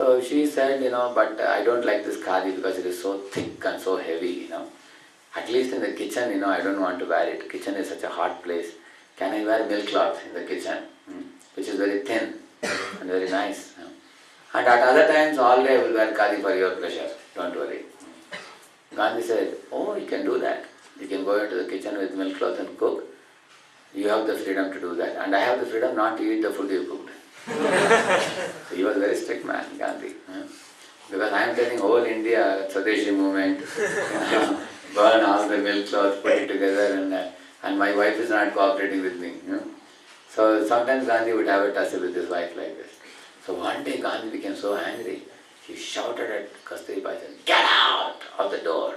So she said, but I don't like this khadi because it is so thick and so heavy. At least in the kitchen, I don't want to wear it. Kitchen is such a hot place. Can I wear milk cloth in the kitchen, which is very thin and very nice. And at other times, all day I will wear khadi for your pleasure. Don't worry. Gandhi said, oh, you can do that. You can go into the kitchen with milk cloth and cook. You have the freedom to do that. And I have the freedom not to eat the food you cooked. So he was a very strict man, Gandhi. Because I am telling whole India, Swadeshi movement, burn all the milk cloth, put it together, and my wife is not cooperating with me. So sometimes Gandhi would have a tussle with his wife like this. So one day Gandhi became so angry, he shouted at Kasturi Bai, get out of the door.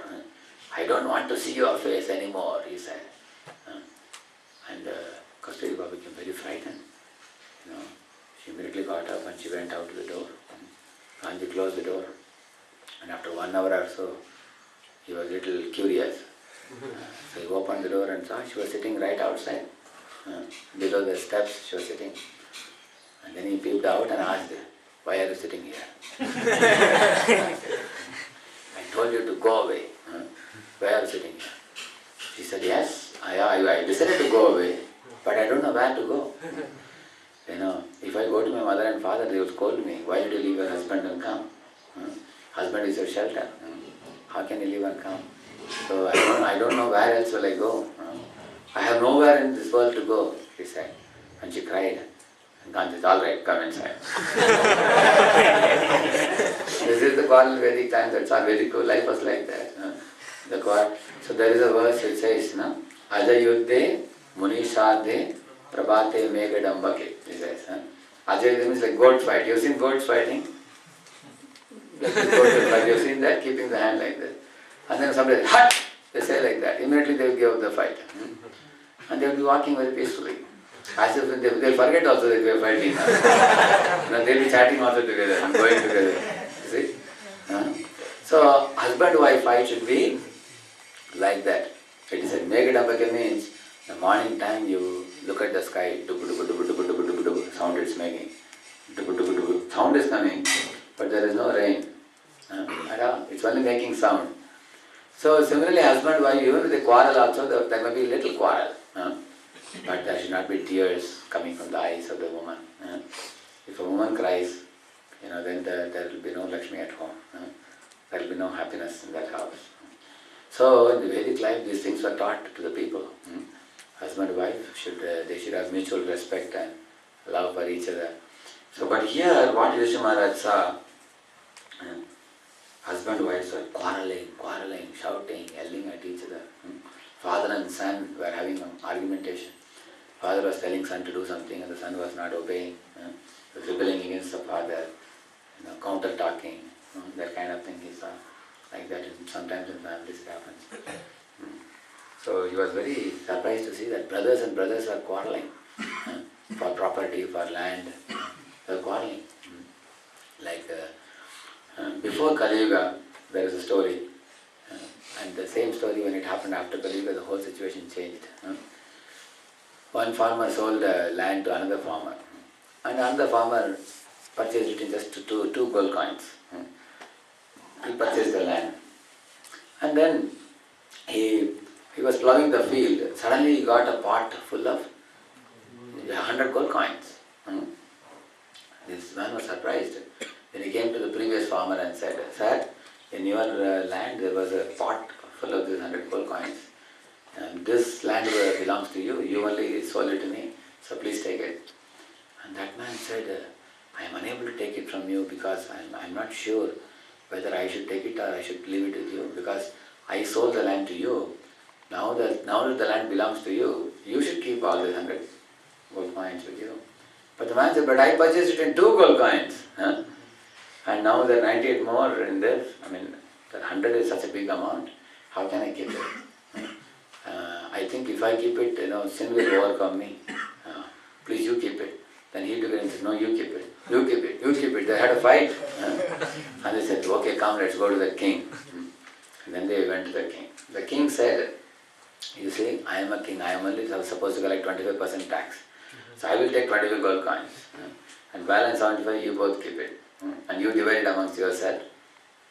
I don't want to see your face anymore, he said. And Kasturi Bai became very frightened. She immediately got up and she went out to the door. Gandhi closed the door. And after 1 hour or so, he was a little curious. So he opened the door and saw she was sitting right outside. Below the steps she was sitting. And then he peeped out and asked, why are you sitting here? I told you to go away. Why are you sitting here? She said, yes, I decided to go away, but I don't know where to go. If I go to my mother and father, they will scold me. Why did you leave your husband and come? Husband is your shelter. How can you leave and come? So I don't know where else will I go. I have nowhere in this world to go, she said. And she cried. And Gandhi said, all right, come inside. This is the Kuala Vedic time, that's our Vedic life was like that. The Kuala. So there is a verse which says, Ajayuddhe Munishadhe Prabhate Megadambake. He says, Ajayuddhe means like goat fight. You've seen goats fighting? You've seen that? Keeping the hand like that. And then somebody says, hut! They say like that. Immediately they will give up the fight. And they will be walking very peacefully. As if they'll forget also that we are fighting. They'll be chatting also together and going together. You see? So husband-wife fight should be like that. It is said, Megadambake means the morning time you look at the sky, sound it's making. Sound is coming, but there is no rain at all. It's only making sound. So similarly, husband-wife, even with a quarrel also, there may be a little quarrel. But there should not be tears coming from the eyes of the woman. If a woman cries, then there will be no Lakshmi at home. There will be no happiness in that house. So in the Vedic life, these things were taught to the people. Husband and wife they should have mutual respect and love for each other. So, but here, what Yudhishthira Maharaj saw, husband and wife were quarreling, shouting, yelling at each other. Father and son were having an argumentation. Father was telling son to do something and the son was not obeying. He was rebelling against the father, counter-talking, that kind of thing he saw. Like that sometimes in families it happens. So he was very surprised to see that brothers and brothers were quarreling for property, for land. They were quarreling. Like before Kali Yuga, there is a story. And the same story, when it happened after Kali Yuga, the whole situation changed. One farmer sold land to another farmer. And another farmer purchased it in just two gold coins. He purchased the land. And then he was plowing the field. Suddenly he got a pot full of 100 gold coins. This man was surprised. Then he came to the previous farmer and said, sir, in your land there was a pot full of these 100 gold coins. And this land belongs to you. You only sold it to me. So please take it. And that man said, I am unable to take it from you because I am not sure whether I should take it or I should leave it with you, because I sold the land to you. Now that the land belongs to you, you should keep all the 100 gold coins with you. But the man said, but I purchased it in 2 gold coins. And now there are 98 more in this. That 100 is such a big amount. How can I keep it? I think if I keep it, sin will overcome me. Please you keep it. Then he took it and said, no, you keep it. You keep it. You keep it. They had a fight. And they said, okay, come, let's go to the king. And then they went to the king. The king said, you see, I am a king. I am only supposed to collect 25% tax. So I will take 25 gold coins. And balance 75, you both keep it. and you divide it amongst yourself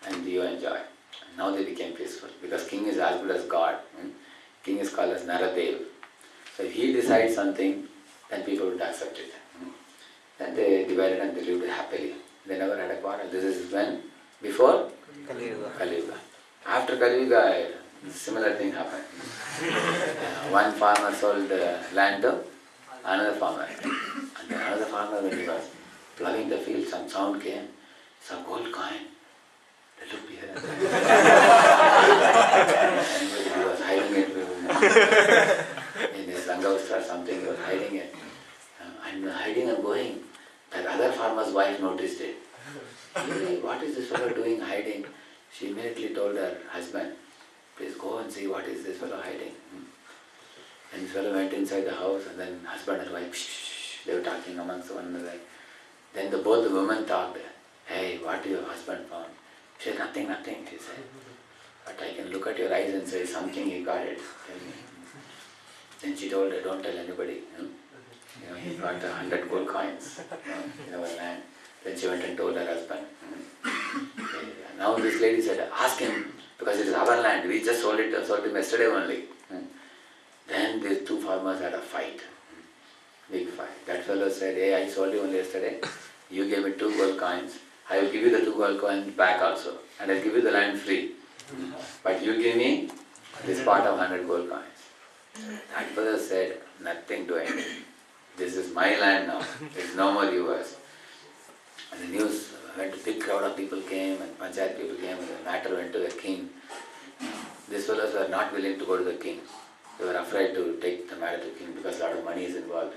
and you enjoy. Now they became peaceful because king is as good as God. King is called as Naradev. So if he decides something, then people would accept it. Then they divided and they lived happily. They never had a quarrel. This is when? Before? Kali Yuga. After Kali Yuga, similar thing happened. One farmer sold land to another farmer. And then another farmer, when he was plowing the field, some sound came. It's a gold coin. They looked here and there. And he was hiding it in his Langaustra or something, he was hiding it. And hiding and going. That other farmer's wife noticed it. Hey, what is this fellow doing hiding? She immediately told her husband, please go and see what is this fellow hiding. And this fellow went inside the house, and then husband and wife, they were talking amongst one another. Then both the women talked, hey, what your husband found? She said, nothing, she said. But I can look at your eyes and say, something he got it. Then she told her, don't tell anybody. He got 100 gold coins in our land. Then she went and told her husband. Now this lady said, ask him, because it is our land. We just sold him yesterday only. Then these two farmers had a fight. Big fight. That fellow said, hey, I sold you only yesterday. You gave me 2 gold coins. I will give you the 2 gold coins back also. And I'll give you the land free. But you give me this part of 100 gold coins. That fellow said, nothing to it. This is my land now. It's no more yours. And the news went, a big crowd of people came and Panchayat people came and the matter went to the king. These fellows were not willing to go to the king. They were afraid to take the matter to the king because a lot of money is involved.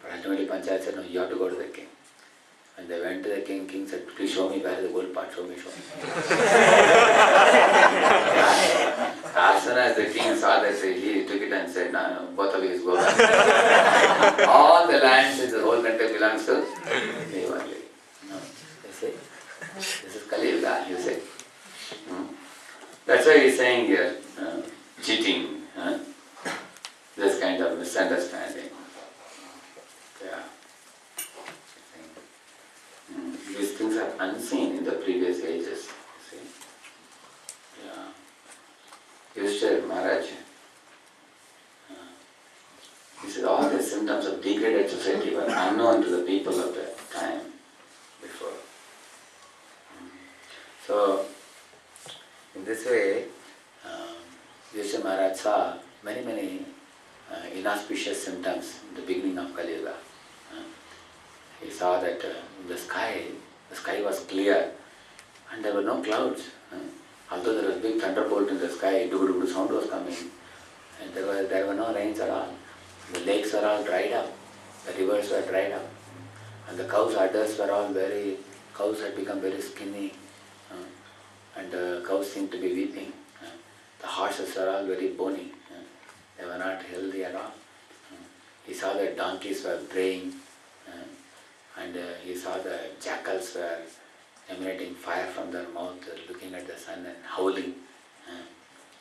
But ultimately Panchayat said, no, you have to go to the king. And they went to the king. King said, please show me where is the gold part, show me. As soon as the king saw that, he took it and said, no, both of you go back. All the lands in the whole country belongs to me only. You see? This is Kali Yuga, you see. That's why he's saying here, cheating, this kind of misunderstanding. Yeah. These things are unseen in the previous ages. You see? Yeah. Yudhishthira Maharaj, he said all the symptoms of degraded society were unknown to the people of the time before. So, in this way, Yudhishthira Maharaj saw many inauspicious symptoms in the beginning of Kali Yuga. He saw that in the sky was clear and there were no clouds. Although there was a big thunderbolt in the sky, doo-doo-doo sound was coming, and there were no rains at all. The lakes were all dried up, the rivers were dried up, and the cows' udders were all cows had become very skinny, and the cows seemed to be weeping. The horses were all very bony, they were not healthy at all. He saw that donkeys were braying, and he saw the jackals were emanating fire from their mouth, looking at the sun and howling.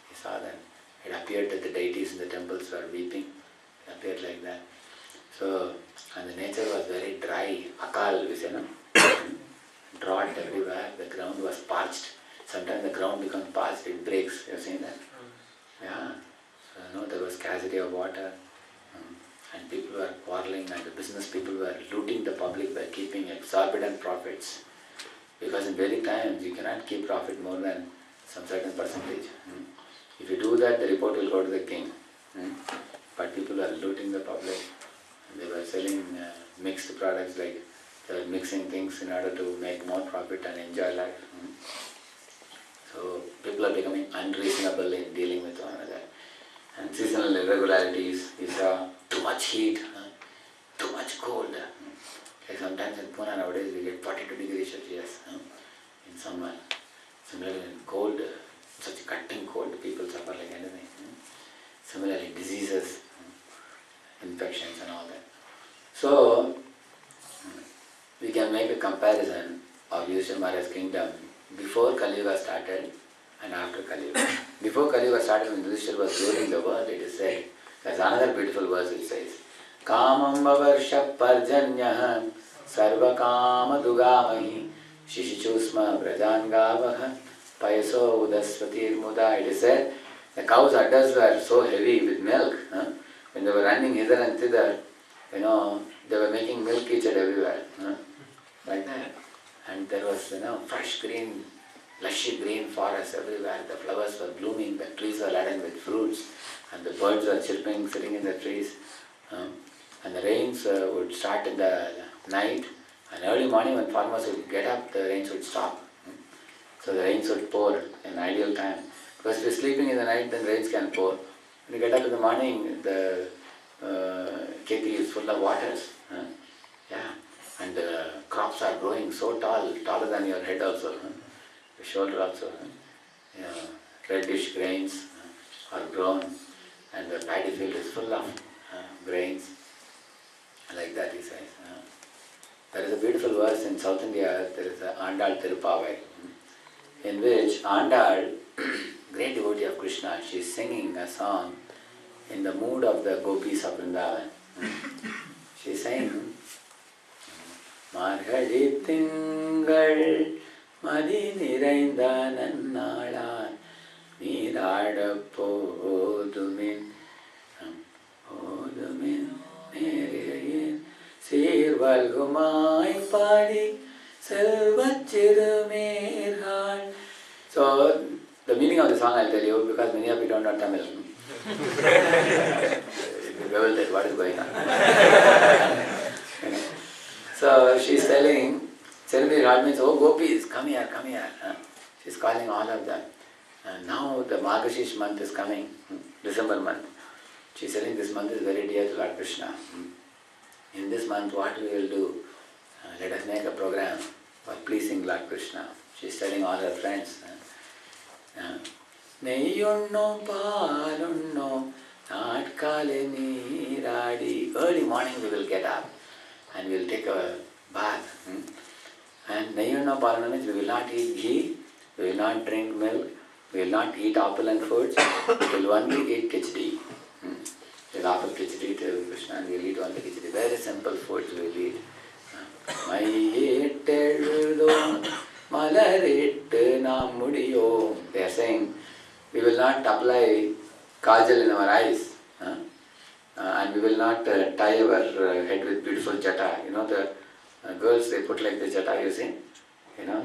He saw that. It appeared that the deities in the temples were weeping. It appeared like that. So, and the nature was very dry. Akal, we say, no? Drought everywhere. The ground was parched. Sometimes the ground becomes parched, it breaks. You have seen that? Yeah. So, there was scarcity of water. And people were quarreling, and the business people were looting the public by keeping exorbitant profits. Because in Vedic times, you cannot keep profit more than some certain percentage. If you do that, the report will go to the king. But people were looting the public. They were selling mixed products, like they were mixing things in order to make more profit and enjoy life. So people are becoming unreasonable in dealing with one another. And seasonal irregularities, you saw too much heat, too much cold. Like sometimes in Pune nowadays we get 42 degrees Celsius in summer. Similarly in cold, such cutting cold, people suffer like anything. Similarly diseases, infections and all that. So we can make a comparison of Yudhishthira Maharaj's kingdom before Kali Yuga started and after Kali Yuga. Before Kali Yuga started, when Yudhishthira was ruling the world, it is said, there's another beautiful verse which says, Kamam Varsha Parjanyah Sarvakamadugamai Shishichusma Brajangavaha Payaso Udasvatir Muda. It is said the cows' udders were so heavy with milk. When they were running hither and thither, they were making milk each and everywhere. Like that. And there was, fresh green, lushy green forest everywhere. The flowers were blooming, the trees were laden with fruits, and the birds were chirping, sitting in the trees. And the rains would start in the night, and early morning when farmers would get up, the rains would stop. So the rains would pour in ideal time. Because if you're sleeping in the night, then rains can pour. When you get up in the morning, the Keti is full of waters. Yeah. And the crops are growing so tall, taller than your head also, your shoulder also. Reddish grains are grown, and the paddy field is full of grains. Like that he says. There is a beautiful verse in South India, there is a Andal Tirupavai, in which Andal, great devotee of Krishna, she is singing a song in the mood of the gopis of Vrindavan. She is saying, Margadi Tingal Madi Nirainda Nannala Nirada Podumin Neriyin Sirvalgumai Padi Selvachirumirhal. So, the meaning of the song I'll tell you, because many of you don't know Tamil. Bewildered, what is going on? So she's telling, Chirumirhal means, oh gopis, come here, come here. She's calling all of them. Now the Margashish month is coming, December month. She's telling this month is very dear to Lord Krishna. In this month, what we will do? Let us make a program for pleasing Lord Krishna. She's telling all her friends. Neyunno palunno natkale neeradi. Early morning we will get up and we will take a bath. And Neyunno palunno means we will not eat ghee, we will not drink milk, we will not eat opulent foods, we will only eat khichdi. We will offer khichdi to Krishna and we will eat only khichdi. Very simple foods we will eat. They are saying, we will not apply kajal in our eyes, and we will not tie our head with beautiful jata. The girls, they put like the jata, you see,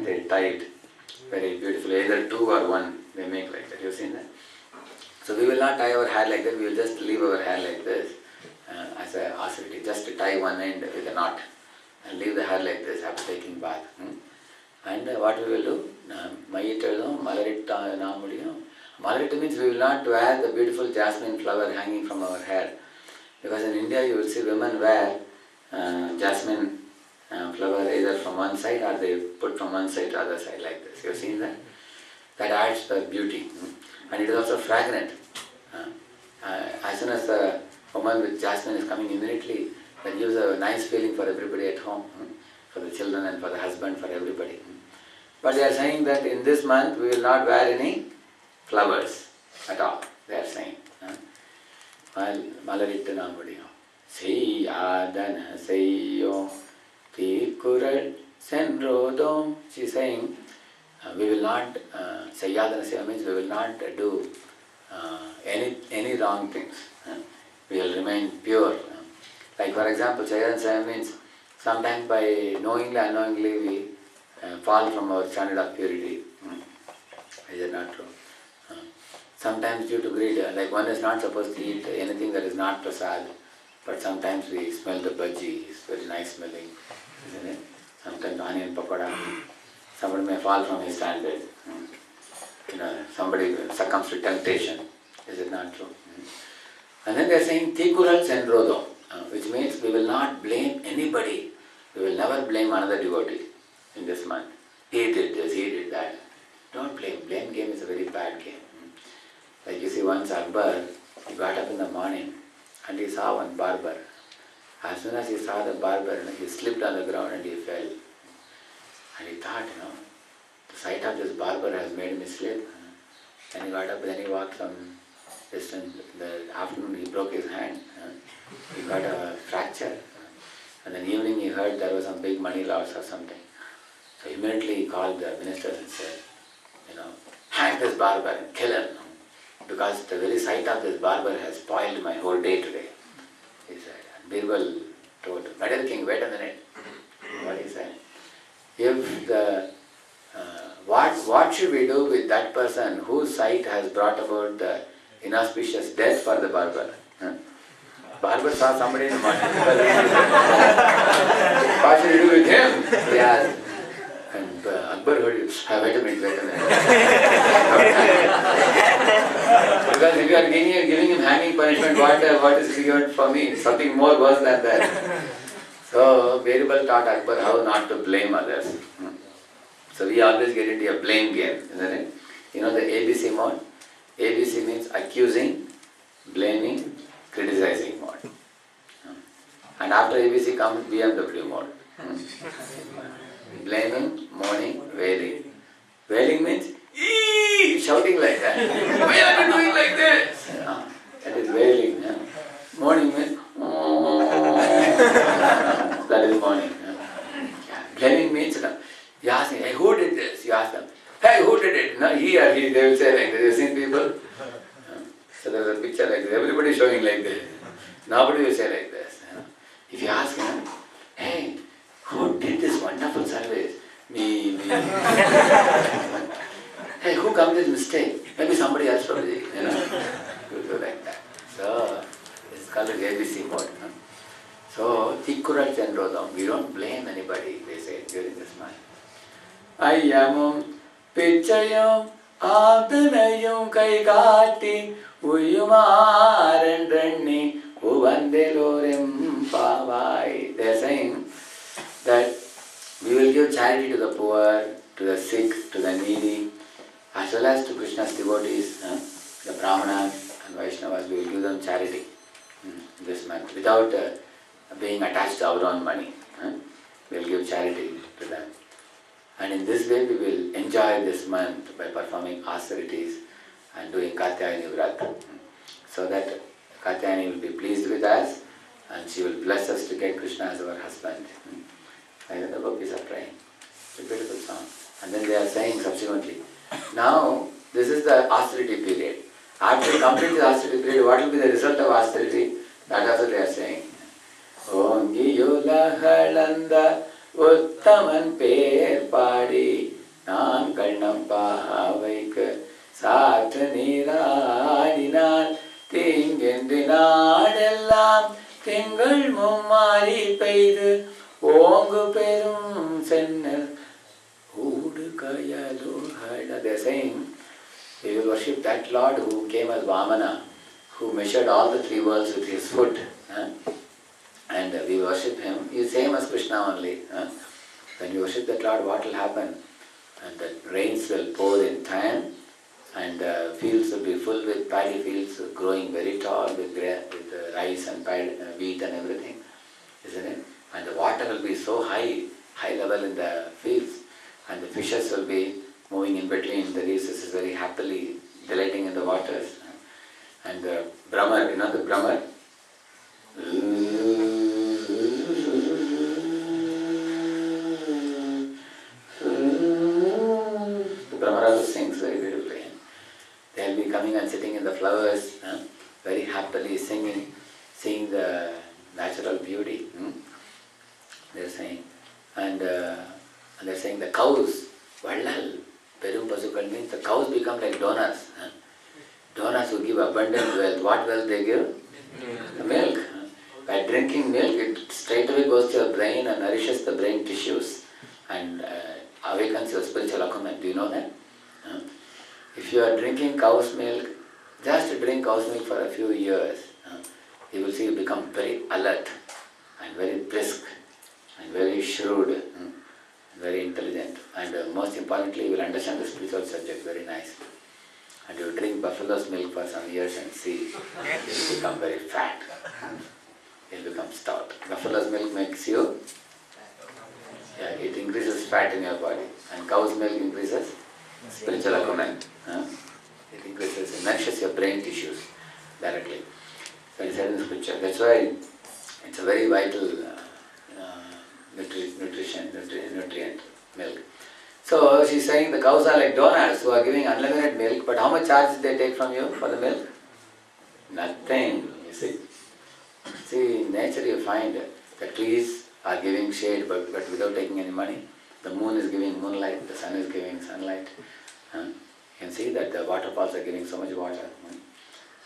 they tie it very beautifully, either two or one, they make like that, you've seen that? So we will not tie our hair like that, we will just leave our hair like this, as a austerity, just to tie one end with a knot, and leave the hair like this after taking bath. And what we will do? Malaritta Namudiyam. Malaritta means we will not wear the beautiful jasmine flower hanging from our hair. Because in India you will see women wear jasmine flower either from one side or they put from one side to the other side like this. You have seen that? That adds the beauty. And it is also fragrant. As soon as the woman with jasmine is coming immediately, that gives a nice feeling for everybody at home, for the children and for the husband, for everybody. But they are saying that in this month we will not wear any flowers at all. They are saying. Malaritta Namudiyam. Seiyadana Seiyo Tikural Senrodom. She is saying, we will not, Seiyadana Seiyo means we will not do any wrong things. We will remain pure. Like for example, Seiyadana Seiyo means sometimes by knowingly, unknowingly we fall from our standard of purity. Is it not true? Sometimes due to greed, like one is not supposed to eat anything that is not prasad, but sometimes we smell the bhaji, it's very nice smelling, isn't it? Sometimes onion pakoda, somebody may fall from his standard. Somebody succumbs to temptation. Is it not true? And then they are saying Tikural Sendrodo, which means we will not blame anybody. We will never blame another devotee in this month. He did this, he did that. Don't blame. Blame game is a very bad game. Like you see, once Akbar, he got up in the morning and he saw one barber. As soon as he saw the barber, he slipped on the ground and he fell. And he thought, the sight of this barber has made me slip. Then he got up, then he walked some distance. In the afternoon he broke his hand. He got a fracture. And then evening he heard there was some big money loss or something. So immediately he called the ministers and said, hang this barber and kill him. Because the very sight of this barber has spoiled my whole day today. He said. And Birbal told, Madam King, wait a minute. What he said? If the what should we do with that person whose sight has brought about the inauspicious death for the barber? Huh? Barber saw somebody in the morning. What should we do with him? He asked. And Akbar heard you. Wait a minute. Because if you are giving him hanging punishment, what is given for me? Something more worse than that. So Birbal taught Akbar how not to blame others. So we always get into a blame game, isn't it? The ABC mode? ABC means accusing, blaming, criticizing mode. And after ABC comes BMW mode. Blaming, mourning, wailing. Wailing means, eee, shouting like that. Why are you doing like this? That is wailing. Mourning means, that is mourning. Blaming means, you ask him, hey, who did this? You ask them, hey, who did it? No, he or he, they will say like this. You've seen people? So there's a picture like this. Everybody showing like this. Nobody will say like this. If you ask him, hey, who did this wonderful service? Me. Hey, who comes this mistake? Maybe somebody else probably, You do like that. So, it's called the ABC mode. So, Tikkurat Chandrodam, we don't blame anybody, they say during this month. Ayyamum Pichayum Abdanayum Kaikati Uyumarandranni Uvandelorim Pavai. They are saying that we will give charity to the poor, to the sick, to the needy, as well as to Krishna's devotees, the Brahmanas and Vaishnavas. We will give them charity this month without being attached to our own money. We will give charity to them. And in this way we will enjoy this month by performing austerities and doing Katyayani Vrat. So that Katyayani will be pleased with us and she will bless us to get Krishna as our husband. And then the gopis are praying. It's a beautiful song. And then they are saying subsequently, now this is the austerity period. After we complete the austerity period, what will be the result of austerity? That also they are saying. Om Giyula Halanda Uttaman Per Padi Nan Karnam Pahavaik Saat Niradinan Tingendinadellam Tingal Mummari Peidu Ongu Perum Sennel Udu Kayalu Hada. They are saying we will worship that Lord who came as Vamana, who measured all the three worlds with his foot. And we worship him. He is same as Krishna only. When you worship that Lord, what will happen? And the rains will pour in time, and the fields will be full with paddy fields growing very tall with rice and wheat and everything, isn't it? And the water will be so high level in the fields, and the fishes will be moving in between the recesses very happily, delighting in the waters. And the Brahmar, the Brahmar, the Brahmar also sings very beautifully. They'll be coming and sitting in the flowers, very happily singing, seeing the natural beauty. They're saying. And they're saying the cows, Vallal, Perum Pasukal means the cows become like donors. Donors who give abundant wealth. What wealth they give? The milk. By drinking milk, it straight away goes to your brain and nourishes the brain tissues and awakens your spiritual acumen. Do you know that? If you are drinking cow's milk, just drink cow's milk for a few years, you will see you become very alert and very brisk and very shrewd and very intelligent. And most importantly, you will understand the spiritual subject very nicely. And you drink buffalo's milk for some years and see, you will become very fat. You will become stout. Buffalo's milk makes you, it increases fat in your body. And cow's milk increases spiritual acumen. It increases, it nourishes your brain tissues directly. So it said in the scripture. That's why it's a very vital nutrient milk. So she's saying the cows are like donors who are giving unlimited milk, but how much charge they take from you for the milk? Nothing, you see. See, in nature you find the trees are giving shade but without taking any money. The moon is giving moonlight, the sun is giving sunlight. You can see that the waterfalls are giving so much water.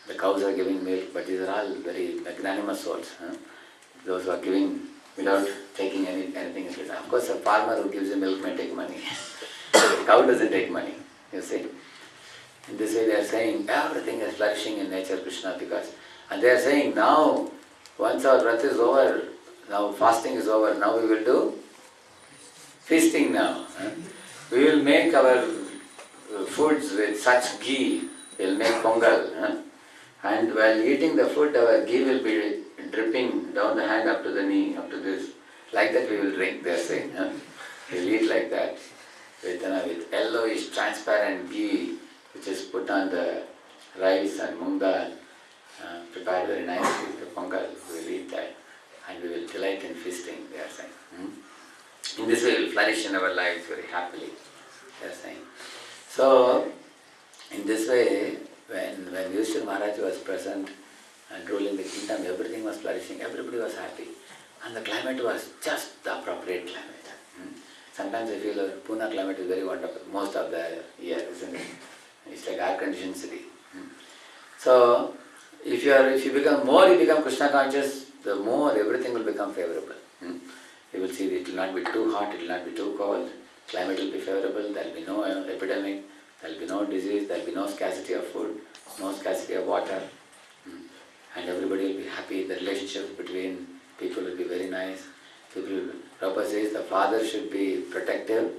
The cows are giving milk, but these are all very magnanimous souls. Those who are giving without taking anything in return. Of course, a farmer who gives you milk may take money. The cow doesn't take money, you see. In this way they are saying everything is flourishing in nature, Krishna, because, and they are saying now, once our breath is over, now fasting is over, now we will do feasting now. We will make our foods with such ghee, we will make pongal. And while eating the food, our ghee will be dripping down the hand up to the knee, up to this. Like that we will drink, they are saying. We will eat like that. With yellowish, transparent ghee, which is put on the rice and moong dal, prepared very nicely, the pongal, we will eat that. And we will delight in feasting, they are saying. In this way we will flourish in our lives very happily, they are saying. So, in this way, when Yudhishthira Maharaj was present and ruling the kingdom, everything was flourishing, everybody was happy. And the climate was just the appropriate climate. Sometimes I feel Pune climate is very wonderful, most of the year, isn't it? It's like air-conditioned city. So, if you become Krishna conscious, the more everything will become favorable. You will see it will not be too hot, it will not be too cold, climate will be favorable, there will be no epidemic, there will be no disease, there will be no scarcity of food, no scarcity of water, and everybody will be happy. The relationship between people will be very nice. Prabhupada says the father should be protective,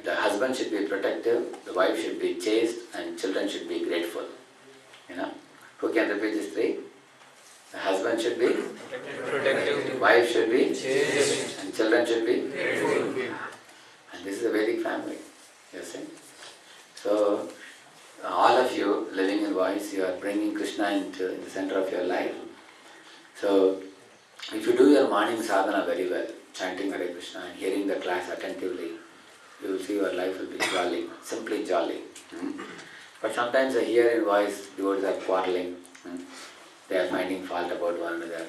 the husband should be protective, the wife should be chaste, and children should be grateful. Who can repeat these three? The husband should be protective, the wife should be chaste, and children should be grateful. And this is a Vedic family, you see. So, all of you living in voice, you are bringing Krishna in the center of your life. So, if you do your morning sadhana very well, chanting Hare Krishna and hearing the class attentively, you will see your life will be jolly, simply jolly. But sometimes I hear in voice, devotees are quarreling, they are finding fault about one another.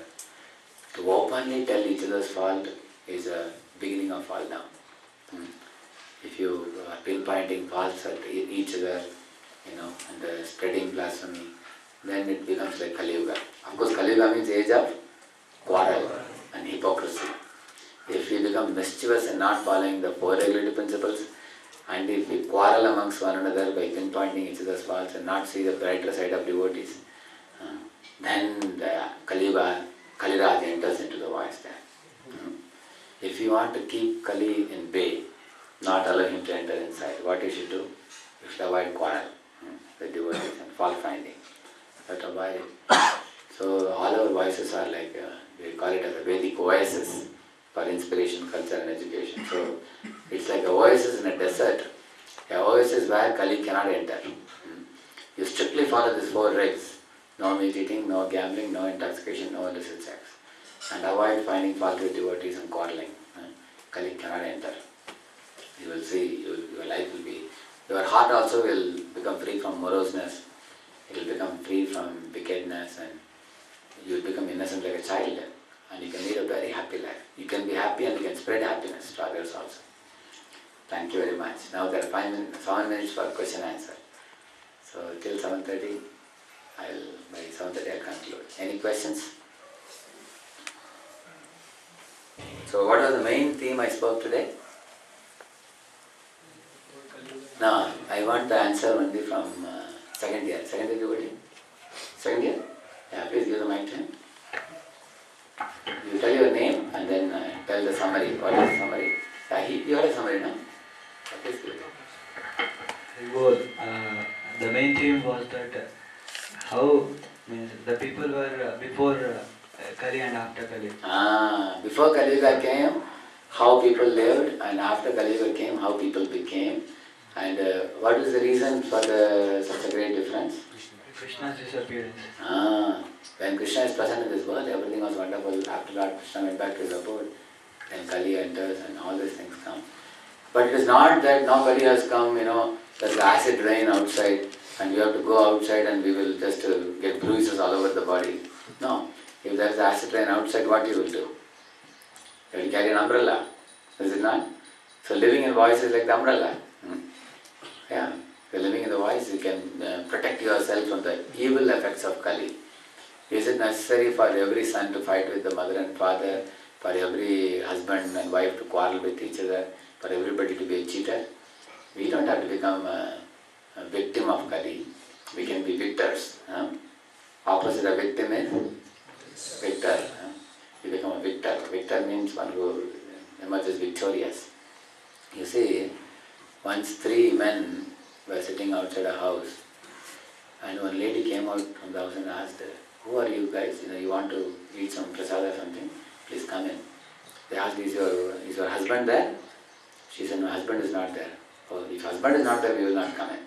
To openly tell each other's fault is a beginning of fall down. If you are pinpointing faults at each other, and spreading blasphemy, then it becomes like Kali Yuga. Of course, Kali Yuga means age of quarrel and hypocrisy. If we become mischievous and not following the four regulative principles, and if we quarrel amongst one another by pinpointing each other's faults and not see the brighter side of devotees, then the Kali Raj enters into the voice there. If you want to keep Kali in bay, not allow him to enter inside, what you should do? You should avoid quarrel with devotees and fault finding. But avoid it. So all our voices are like, we call it as a Vedic oasis for inspiration, culture and education. So it's like a oasis in a desert. A oasis where Kali cannot enter. You strictly follow these four regs. No meat eating, no gambling, no intoxication, no illicit sex. And avoid finding fault with devotees and quarreling. Kali cannot enter. You will see, your life will be, your heart also will become free from moroseness. It will become free from wickedness, and you will become innocent like a child. And you can lead a very happy life. You can be happy and you can spread happiness to others also. Thank you very much. Now there are 7 minutes for question answer. So till 7:30, by 7:30 I'll conclude. Any questions? So what was the main theme I spoke today? No, I want the answer only from second year. Second year devotee? Second year? Yeah, please give the mic to him. You tell your name and then tell the summary. What is the summary? You had a summary, no? Please give it. The main theme was that how the people were before Kali and after Kali. Before Kali Yuga came, how people lived, and after Kali Yuga came, how people became. And what is the reason for such a great difference? Krishna's disappearance. When Krishna is present in this world, everything was wonderful. After Lord Krishna went back to his abode, then Kali enters and all these things come. But it is not that nobody has come, there's acid rain outside and we have to go outside and we will just get bruises all over the body. No. If there is acid rain outside, what you will do? You will carry an umbrella, is it not? So living in voice is like the umbrella. Yeah. If you're living in the voice, you can protect yourself from the evil effects of Kali. Is it necessary for every son to fight with the mother and father, for every husband and wife to quarrel with each other, for everybody to be a cheater? We don't have to become a victim of Kali. We can be victors. Opposite of victim is victor. You become a victor. Victor means one who emerges victorious. You see, once 3 men were sitting outside a house, and one lady came out from the house and asked, "Who are you guys? You want to eat some prasad or something? Please come in." They asked, "Is your husband there?" She said, "No, husband is not there." "Oh, if husband is not there, we will not come in.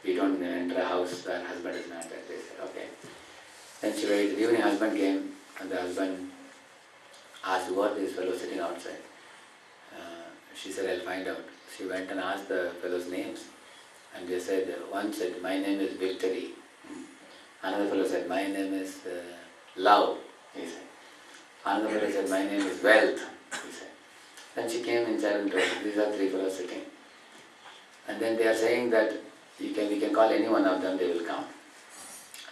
We don't enter a house where husband is not there." They said, "Okay." Then she waited. The evening husband came, and the husband asked, "Who are these fellows sitting outside?" She said, "I'll find out." She went and asked the fellows' names, and they said, one said, "My name is Victory." Another fellow said, "My name is Love," he said. Another fellow said, "My name is Wealth," he said. Then she came inside and told, "These are 3 fellows sitting." And then they are saying that we can call any one of them, they will come.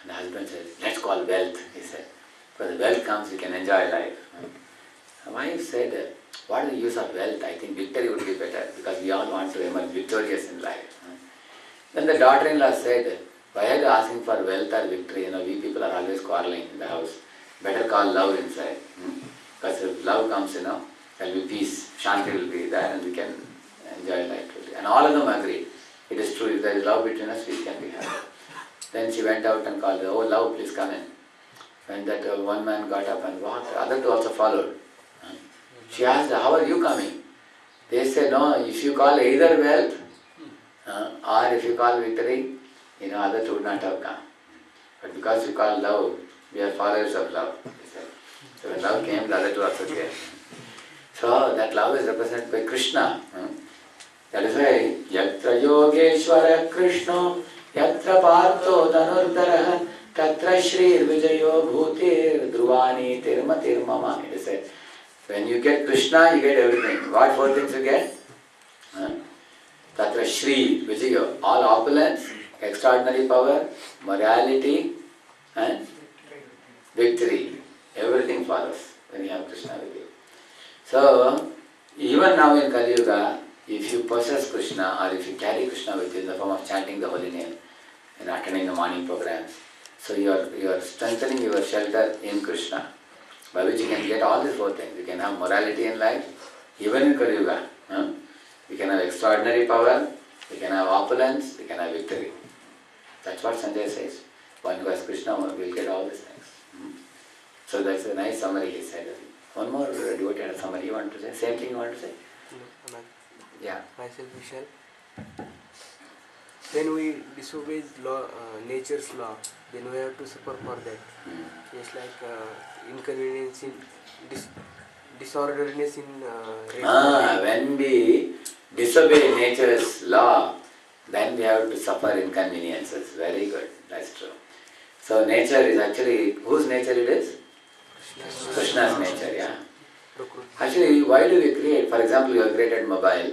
And the husband said, "Let's call Wealth," he said. "For the wealth comes, you can enjoy life." The wife said, "What is the use of wealth? I think victory would be better because we all want to emerge victorious in life." Then the daughter-in-law said, "Why are you asking for wealth or victory? We people are always quarreling in the house. Better call love inside. Because if love comes, there will be peace. Shanti will be there and we can enjoy life." And all of them agreed. It is true, if there is love between us, we can be happy. Then she went out and called, "Oh, love, please come in." When that one man got up and walked, the other 2 also followed. She asked, "How are you coming?" They said, "No, if you call either wealth or if you call victory, other 2 would not have come. But because you call love, we are followers of love." He said. So when love came, the other 2 also came. So that love is represented by Krishna. That is why, "Yatra Yogeshwara Krishna, Yatra Partho Dhanurdhara, Tatra Shrir Vijayo Bhutir Dhruvani Tirmatir Mama." It is said, when you get Krishna, you get everything. What 4 things you get? Tatra Shri Vijayo, all opulence, extraordinary power, morality, and victory. Everything follows when you have Krishna with you. So, even now in Kali Yuga, if you possess Krishna or if you carry Krishna with you in the form of chanting the holy name and attending the morning programs, so you are strengthening your shelter in Krishna, by which you can get all these 4 things. You can have morality in life, even in Kali Yuga. You can have extraordinary power, you can have opulence, you can have victory. That's what Sanjay says. One who has Krishna will get all these things. So that's a nice summary he said. One more devotee had a summary you want to say? Same thing you want to say? No, Yeah. myself Vishal. When we disobey law, nature's law, then we have to suffer for that. Just like inconvenience in disorderliness in When we disobey nature's law, then we have to suffer inconveniences. Very good, that's true. So nature is actually, whose nature it is? Krishna's nature, yeah. Actually, why do we create? For example, we have created mobile,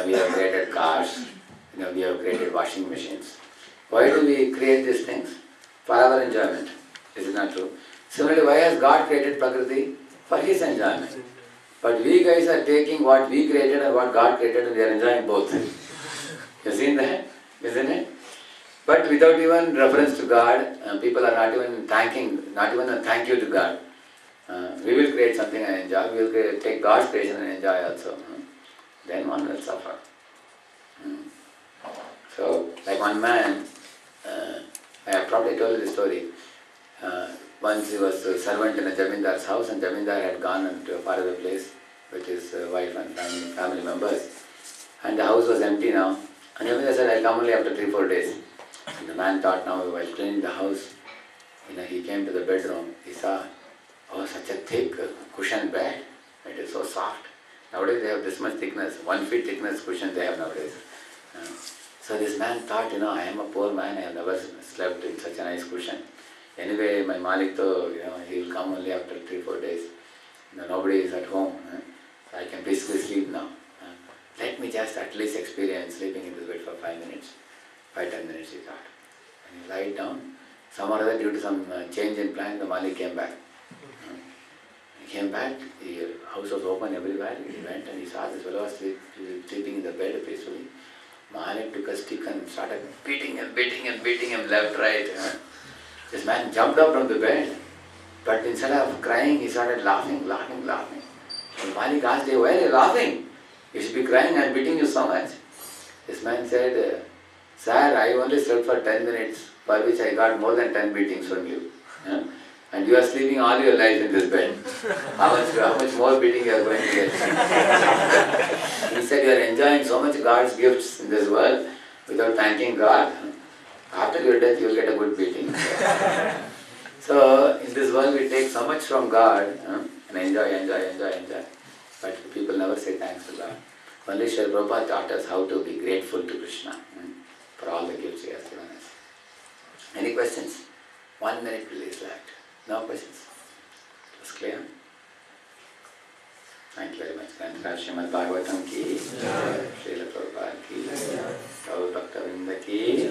we have created cars, we have created washing machines. Why do we create these things? For our enjoyment. Is it not true? Similarly, why has God created Prakriti? For His enjoyment. But we guys are taking what we created and what God created and we are enjoying both. You seen that? Isn't it? But without even reference to God, people are not even a thank you to God. We will create something and enjoy. We will take God's creation and enjoy also. Then one will suffer. So, like one man, I have probably told you the story. Once he was a servant in a Jamindar's house, and Jamindar had gone to a faraway place with his wife and family members. And the house was empty now. And Jamindar said, "I'll come only after 3-4 days." And the man thought now, while cleaning the house, he came to the bedroom. He saw, oh, such a thick cushioned bed. It is so soft. Nowadays they have this much thickness, 1 feet thickness cushion they have nowadays. So this man thought, I am a poor man, I have never slept in such a nice cushion. Anyway, my Malik though, he will come only after 3-4 days. Nobody is at home. I can peacefully sleep now. Let me just at least experience sleeping in this bed for 5 minutes. 5-10 minutes, he thought. And he lied down. Some or other, due to some change in plan, the Malik came back. He came back, the house was open everywhere. He went and he saw this fellow was sleeping in the bed peacefully. Malik took a stick and started beating him left, right. This man jumped up from the bed, but instead of crying, he started laughing. And Malik asked him, why are you laughing? You should be crying, I am beating you so much. This man said, sir, I only slept for 10 minutes, for which I got more than 10 beatings from you. And you are sleeping all your life in this bed. How much more beating you are going to get? He said, you are enjoying so much God's gifts in this world without thanking God. After your death, you will get a good beating. So, in this world, we take so much from God and enjoy. But people never say thanks to God. Only Srila Prabhupada taught us how to be grateful to Krishna for all the gifts He has given us. Any questions? 1 minute please left. No questions? It was clear? Thank you very much. Srimad Bhagavatam ki, Srila Prabhupada ki, Gaur Bhakta Vrinda ki.